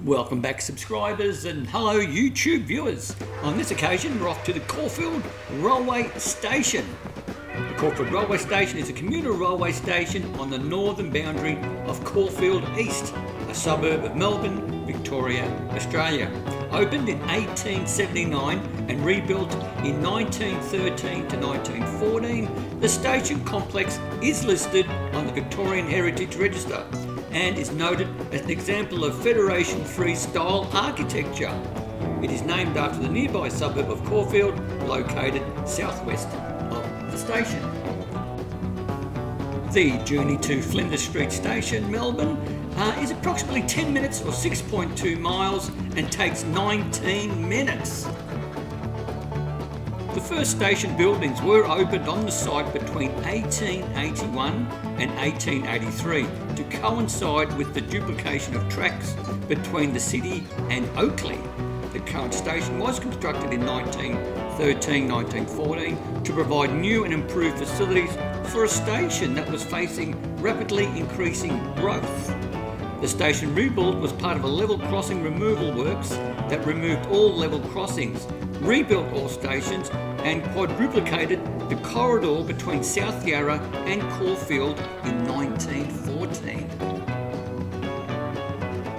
Welcome back subscribers and hello YouTube viewers. On this occasion we're off to the Caulfield Railway Station. The Caulfield Railway Station is a commuter railway station on the northern boundary of Caulfield East, a suburb of Melbourne, Victoria, Australia. Opened in 1879 and rebuilt in 1913 to 1914, the station complex is listed on the Victorian Heritage Register and is noted as an example of Federation-free style architecture. It is named after the nearby suburb of Caulfield, located southwest of the station. The journey to Flinders Street Station, Melbourne, is approximately 10 minutes or 6.2 miles and takes 19 minutes. The first station buildings were opened on the site between 1881 and 1883 to coincide with the duplication of tracks between the city and Oakley. The current station was constructed in 1913-1914 to provide new and improved facilities for a station that was facing rapidly increasing growth. The station rebuild was part of a level crossing removal works that removed all level crossings, rebuilt all stations and quadruplicated the corridor between South Yarra and Caulfield in 1914.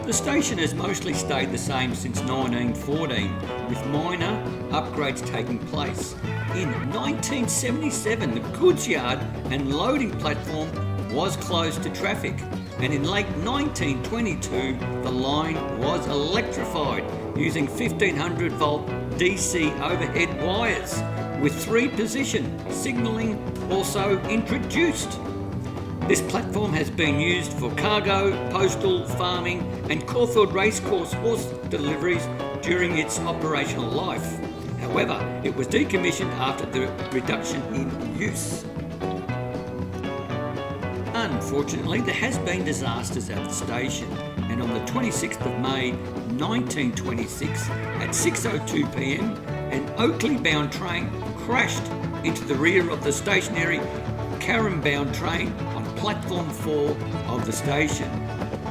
The station has mostly stayed the same since 1914, with minor upgrades taking place. In 1977, the goods yard and loading platform was closed to traffic, and in late 1922 the line was electrified using 1500 volt DC overhead wires, with 3-position signalling also introduced. This platform has been used for cargo, postal, farming and Caulfield Racecourse horse deliveries during its operational life. However, it was decommissioned after the reduction in use. Unfortunately, there has been disasters at the station, and on the 26th of May 1926 at 6:02 p.m, an Oakley-bound train crashed into the rear of the stationary Carrum-bound train on platform 4 of the station.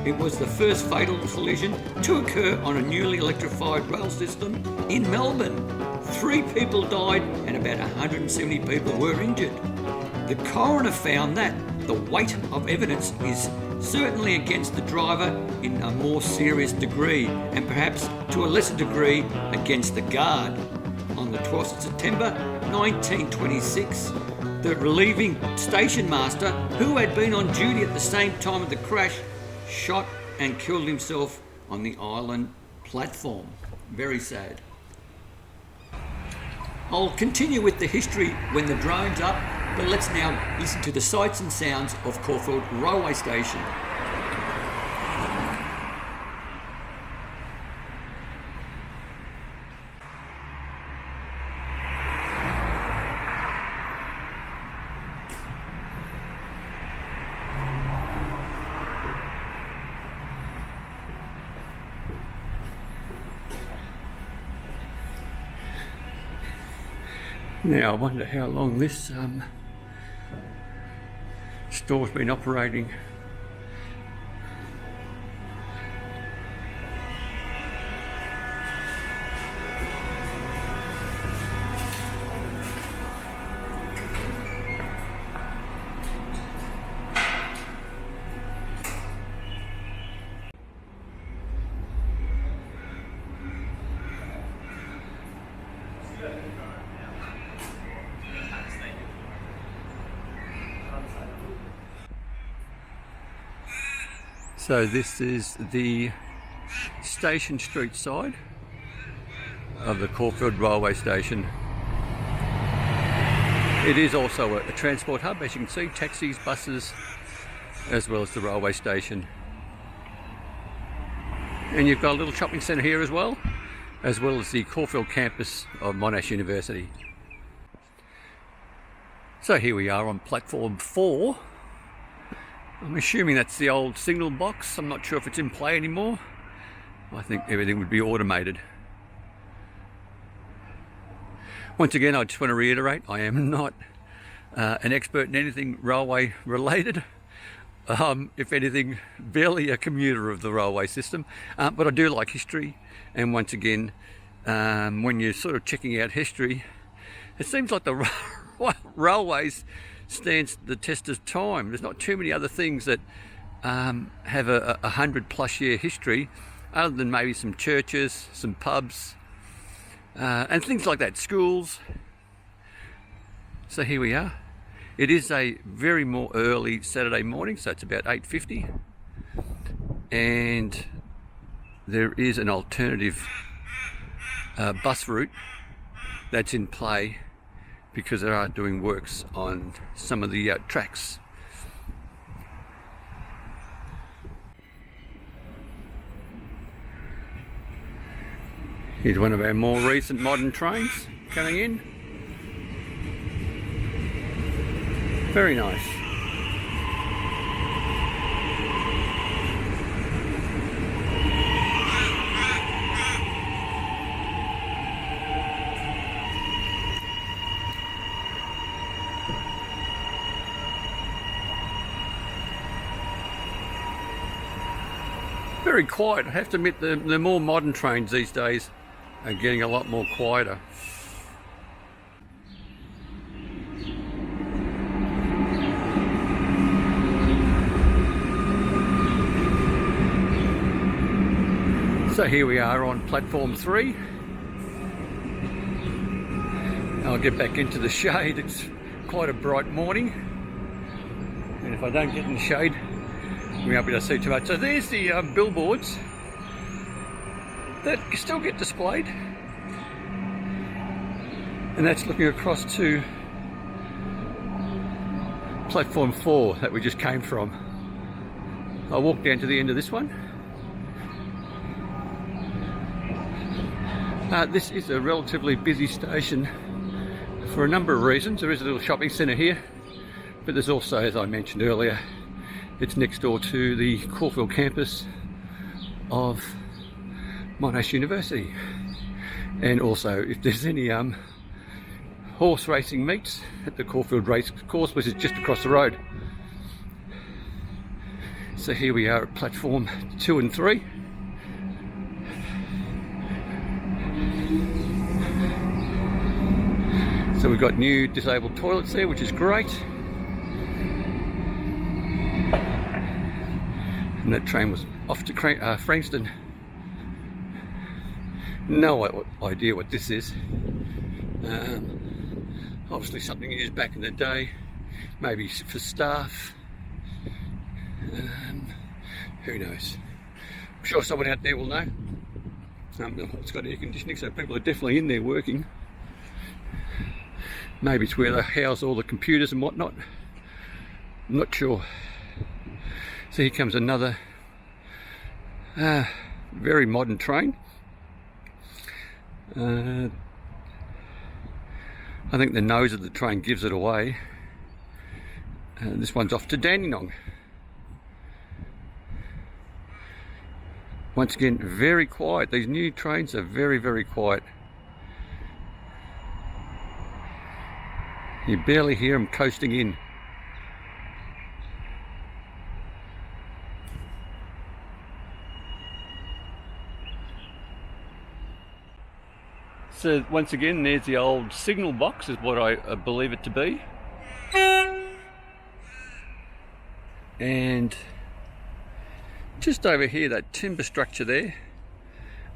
It was the first fatal collision to occur on a newly electrified rail system in Melbourne. 3 people died and about 170 people were injured. The coroner found that the weight of evidence is certainly against the driver in a more serious degree, and perhaps to a lesser degree against the guard. On the 12th of September 1926, the relieving station master, who had been on duty at the same time of the crash, shot and killed himself on the island platform. Very sad. I'll continue with the history when the drone's up, but let's now listen to the sights and sounds of Caulfield Railway Station. Now I wonder how long this store's been operating. So this is the Station Street side of the Caulfield Railway Station. It is also a transport hub, as you can see, taxis, buses, as well as the railway station. And you've got a little shopping centre here as well as the Caulfield campus of Monash University. So here we are on platform 4. I'm assuming that's the old signal box. I'm not sure if it's in play anymore. I think everything would be automated. Once again, I just want to reiterate, I am not an expert in anything railway related. if anything, barely a commuter of the railway system, but I do like history. And once again, when you're sort of checking out history, it seems like the railways stands the test of time. There's not too many other things that have a 100+ year history, other than maybe some churches, some pubs, and things like that, schools. So here we are. It is a very more early Saturday morning, so it's about 8:50, and there is an alternative bus route that's in play because they are doing works on some of the tracks. Here's one of our more recent modern trains coming in. Very nice. Very quiet. I have to admit, the more modern trains these days are getting a lot more quieter. So here we are on platform 3. I'll get back into the shade. It's quite a bright morning, and if I don't get in the shade, we won't be able to see too much. So there's the billboards that still get displayed, and that's looking across to platform 4 that we just came from. I'll walk down to the end of this one. This is a relatively busy station for a number of reasons. There is a little shopping centre here, but there's also, as I mentioned earlier, it's next door to the Caulfield campus of Monash University. And also, if there's any horse racing meets at the Caulfield race course, which is just across the road. So here we are at platform 2 and 3. So we've got new disabled toilets there, which is great. And that train was off to Frankston. No idea what this is. Obviously something used back in the day, maybe for staff. Who knows? I'm sure someone out there will know. It's got air conditioning, so people are definitely in there working. Maybe it's where they house all the computers and whatnot. I'm not sure. So here comes another very modern train. I think the nose of the train gives it away. This one's off to Dandenong. Once again, very quiet. These new trains are very, very quiet. You barely hear them coasting in. So once again, there's the old signal box, is what I believe it to be. And just over here, that timber structure there,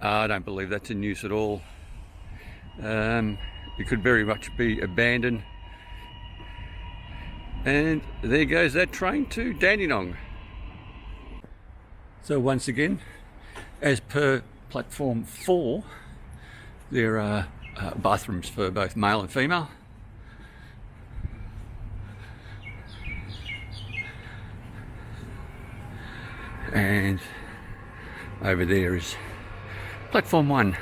I don't believe that's in use at all. It could very much be abandoned. And there goes that train to Dandenong. So once again, as per platform 4, there are bathrooms for both male and female. And over there is platform 1.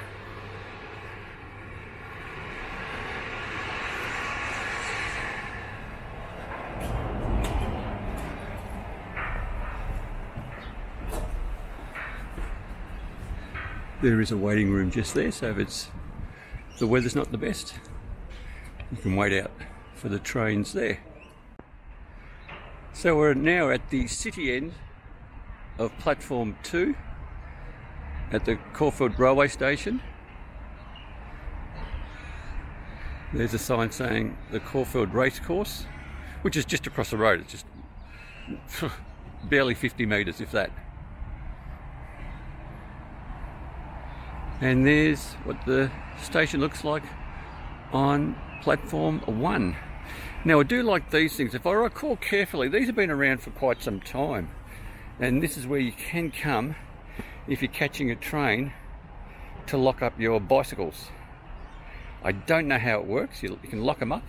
There is a waiting room just there, so if the weather's not the best, you can wait out for the trains there. So So we're now at the city end of platform 2 at the Caulfield Railway Station. There's a sign saying the Caulfield Racecourse, which is just across the road. It's just barely 50 metres, if that. And there's what the station looks like on platform 1. Now I do like these things. If I recall carefully, these have been around for quite some time. And this is where you can come, if you're catching a train, to lock up your bicycles. I don't know how it works. You can lock them up.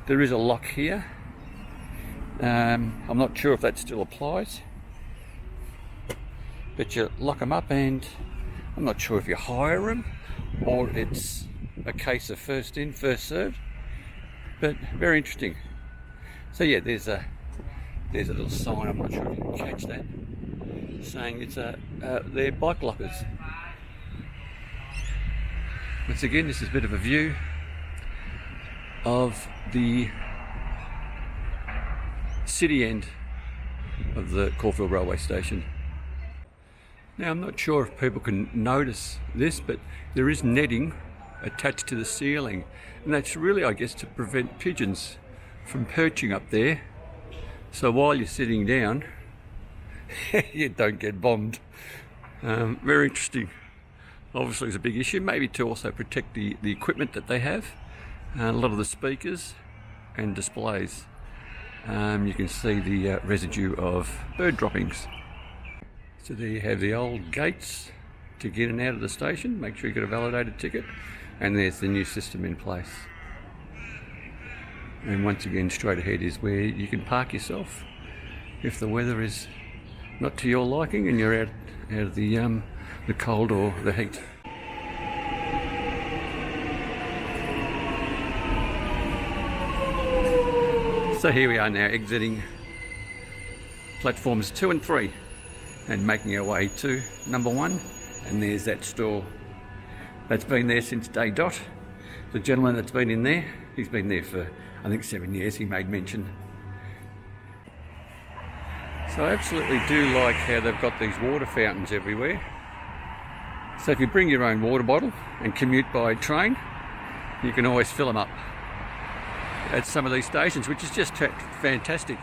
There is a lock here. I'm not sure if that still applies. But you lock them up, and I'm not sure if you hire them or it's a case of first in, first served. But very interesting. So yeah, there's a little sign, I'm not sure if you can catch that, saying it's they're bike lockers. Once again, this is a bit of a view of the city end of the Caulfield Railway Station. Now I'm not sure if people can notice this, but there is netting attached to the ceiling, and that's really, I guess, to prevent pigeons from perching up there, so while you're sitting down you don't get bombed. Very interesting. Obviously it's a big issue, maybe to also protect the equipment that they have, a lot of the speakers and displays. You can see the residue of bird droppings. So there you have the old gates to get in and out of the station. Make sure you get a validated ticket, and there's the new system in place. And once again, straight ahead is where you can park yourself if the weather is not to your liking and you're out of the cold or the heat. So here we are now, exiting platforms 2 and 3 and making our way to number 1, and there's that store that's been there since day dot. The gentleman that's been in there, he's been there for I think 7 years, he made mention. So I absolutely do like how they've got these water fountains everywhere. So if you bring your own water bottle and commute by train, you can always fill them up at some of these stations, which is just fantastic.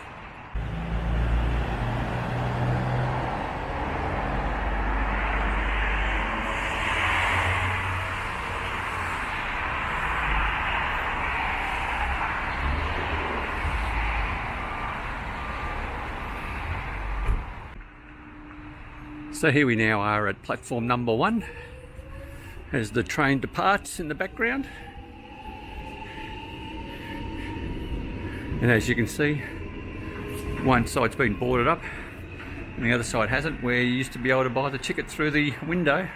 So here we now are at platform number 1 as the train departs in the background. And as you can see, one side's been boarded up and the other side hasn't, where you used to be able to buy the ticket through the window.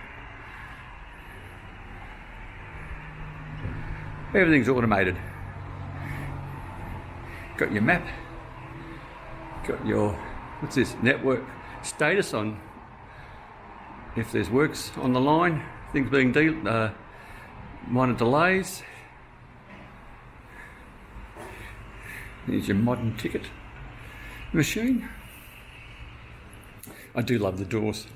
Everything's automated. Got your map, got your, what's this, network status on if there's works on the line, things being minor delays. Here's your modern ticket machine. I do love the doors.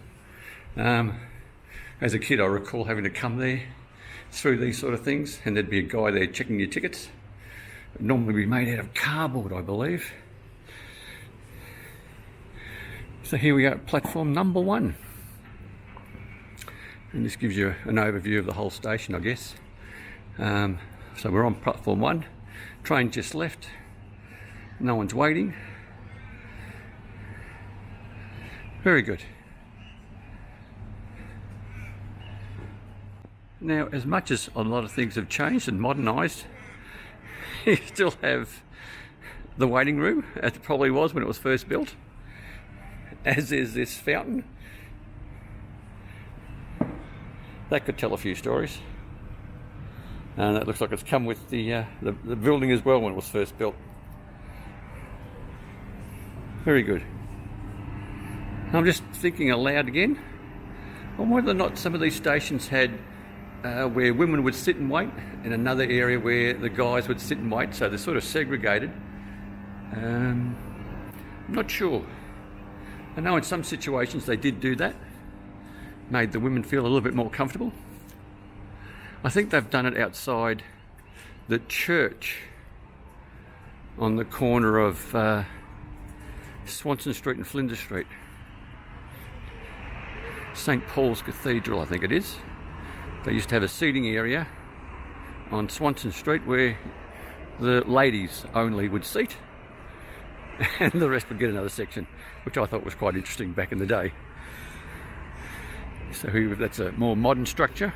As a kid I recall having to come there through these sort of things, and there'd be a guy there checking your tickets. It'd normally be made out of cardboard, I believe. So here we are at platform number 1. And this gives you an overview of the whole station, I guess. So we're on platform 1. Train just left. No one's waiting. Very good. Now, as much as a lot of things have changed and modernised, you still have the waiting room, as it probably was when it was first built, as is this fountain. That could tell a few stories. And that looks like it's come with the building as well when it was first built. Very good. I'm just thinking aloud again on whether or not some of these stations had where women would sit and wait, and another area where the guys would sit and wait, so they're sort of segregated. I'm not sure. I know in some situations they did do that, made the women feel a little bit more comfortable. I think they've done it outside the church on the corner of Swanston Street and Flinders Street. St. Paul's Cathedral, I think it is. They used to have a seating area on Swanston Street where the ladies only would seat and the rest would get another section, which I thought was quite interesting back in the day. So that's a more modern structure.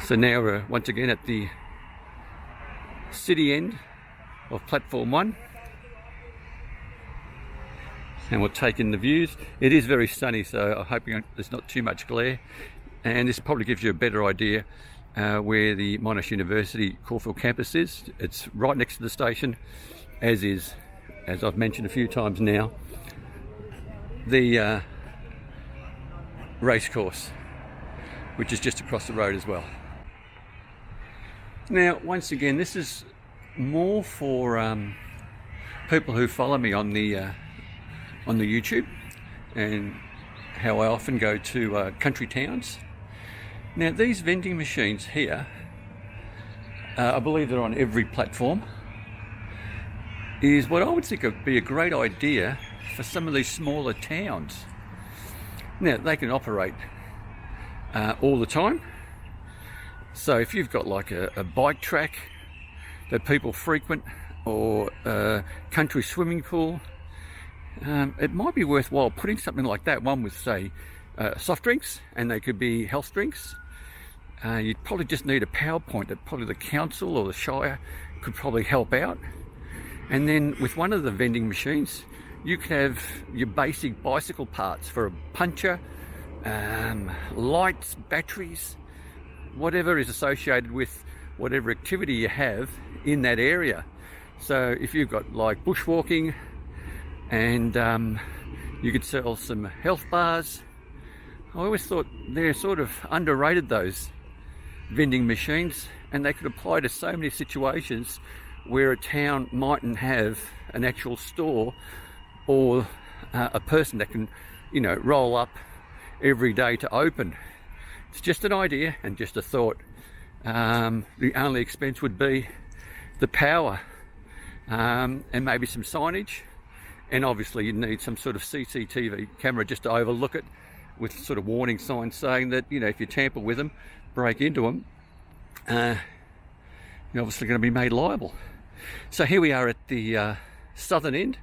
So now we're once again at the city end of platform 1, and we'll take in the views. It is very sunny, so I'm hoping there's not too much glare, and this probably gives you a better idea where the Monash University Caulfield campus is. It's right next to the station, as is, as I've mentioned a few times now, the racecourse, which is just across the road as well. Now, once again, this is more for people who follow me on the YouTube, and how I often go to country towns. Now, these vending machines here, I believe they're on every platform, is what I would think would be a great idea for some of these smaller towns. Now, they can operate all the time. So if you've got like a bike track that people frequent, or a country swimming pool, it might be worthwhile putting something like that, one with, say, soft drinks, and they could be health drinks. You'd probably just need a PowerPoint that probably the council or the Shire could probably help out. And then with one of the vending machines, you could have your basic bicycle parts for a puncher, lights, batteries, whatever is associated with whatever activity you have in that area. So if you've got like bushwalking, and you could sell some health bars. I always thought they're sort of underrated, those vending machines, and they could apply to so many situations where a town mightn't have an actual store or a person that can, roll up every day to open. It's just an idea and just a thought. The only expense would be the power, and maybe some signage, and obviously you'd need some sort of CCTV camera just to overlook it, with sort of warning signs saying that, if you tamper with them, break into them, you're obviously going to be made liable. So here we are at the southern end,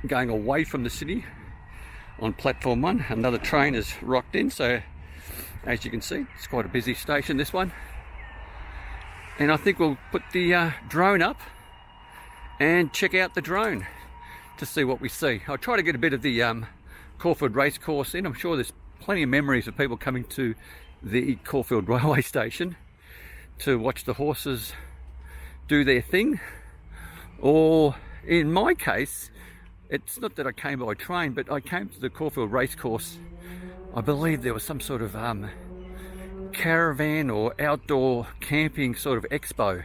going away from the city on platform 1. Another train has rocked in, so as you can see, it's quite a busy station, this one. And I think we'll put the drone up and check out the drone to see what we see. I'll try to get a bit of the Caulfield Racecourse in. I'm sure there's plenty of memories of people coming to the Caulfield Railway Station to watch the horses do their thing. Or in my case, it's not that I came by train, but I came to the Caulfield Racecourse. I believe there was some sort of caravan or outdoor camping sort of expo,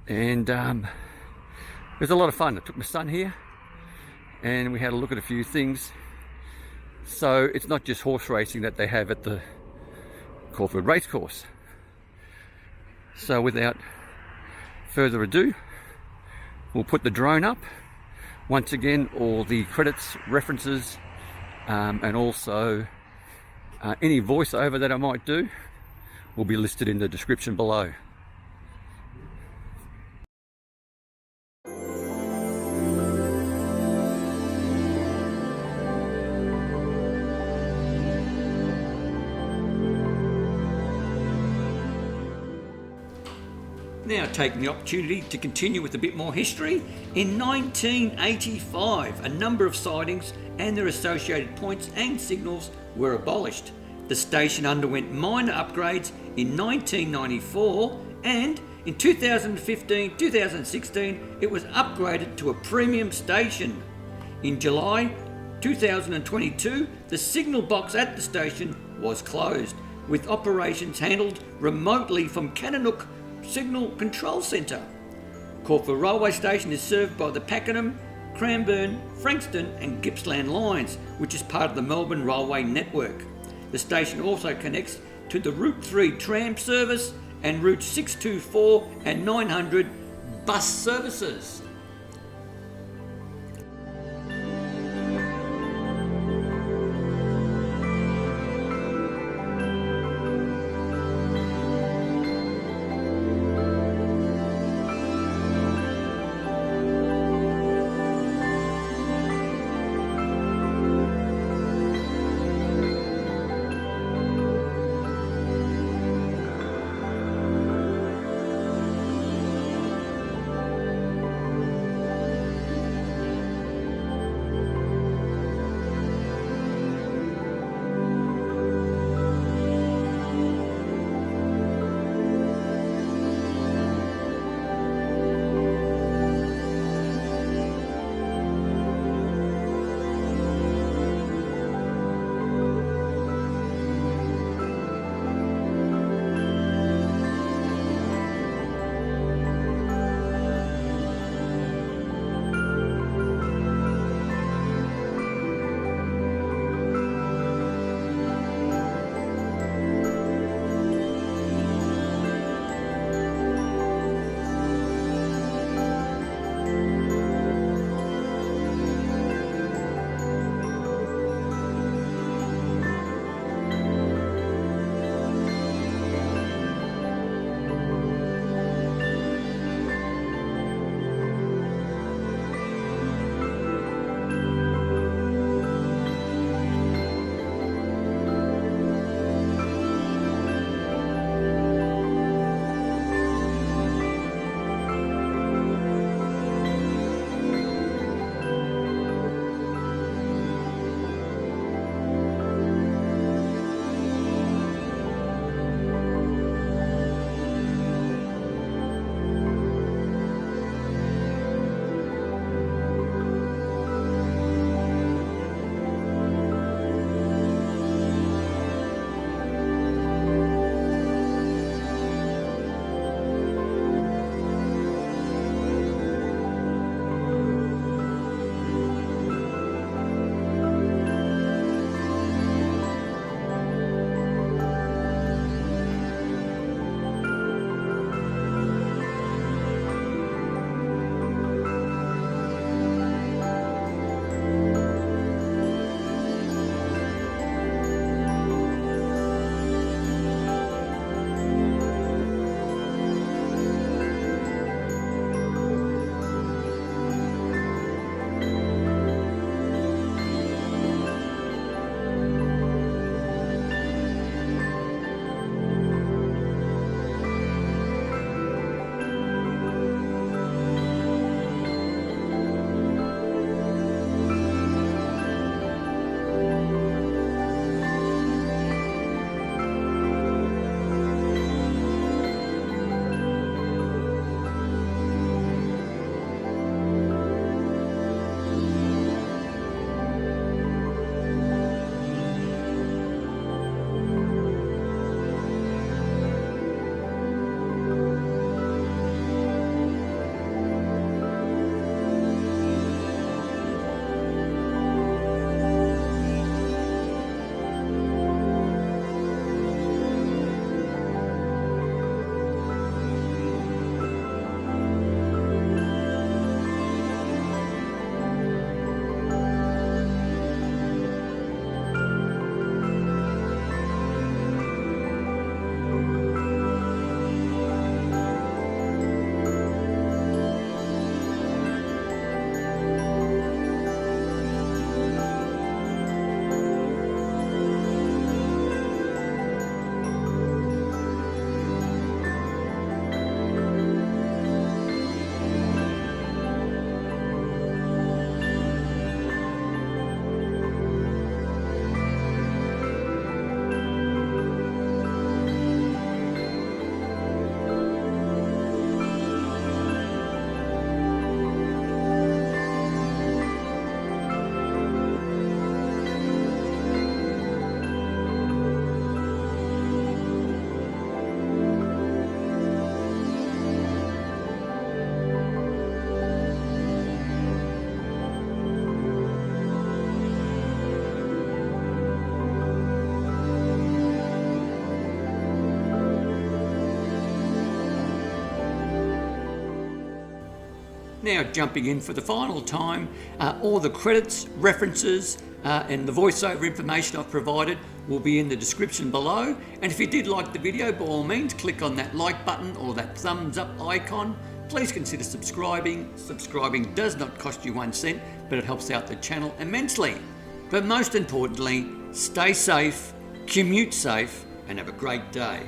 and it was a lot of fun. I took my son here and we had a look at a few things. So it's not just horse racing that they have at the Caulfield Racecourse. So without further ado, we'll put the drone up. Once again, all the credits, references, and also any voiceover that I might do will be listed in the description below. Now taking the opportunity to continue with a bit more history, in 1985 a number of sidings and their associated points and signals were abolished. The station underwent minor upgrades in 1994, and in 2015-2016 it was upgraded to a premium station. In July 2022 the signal box at the station was closed, with operations handled remotely from Cananook Signal Control Centre. Caulfield Railway Station is served by the Pakenham, Cranbourne, Frankston and Gippsland lines, which is part of the Melbourne Railway network. The station also connects to the Route 3 tram service and Route 624 and 900 bus services. Now jumping in for the final time, all the credits, references and the voiceover information I've provided will be in the description below. And if you did like the video, by all means click on that like button or that thumbs up icon. Please consider subscribing. Subscribing does not cost you 1 cent, but it helps out the channel immensely. But most importantly, stay safe, commute safe, and have a great day.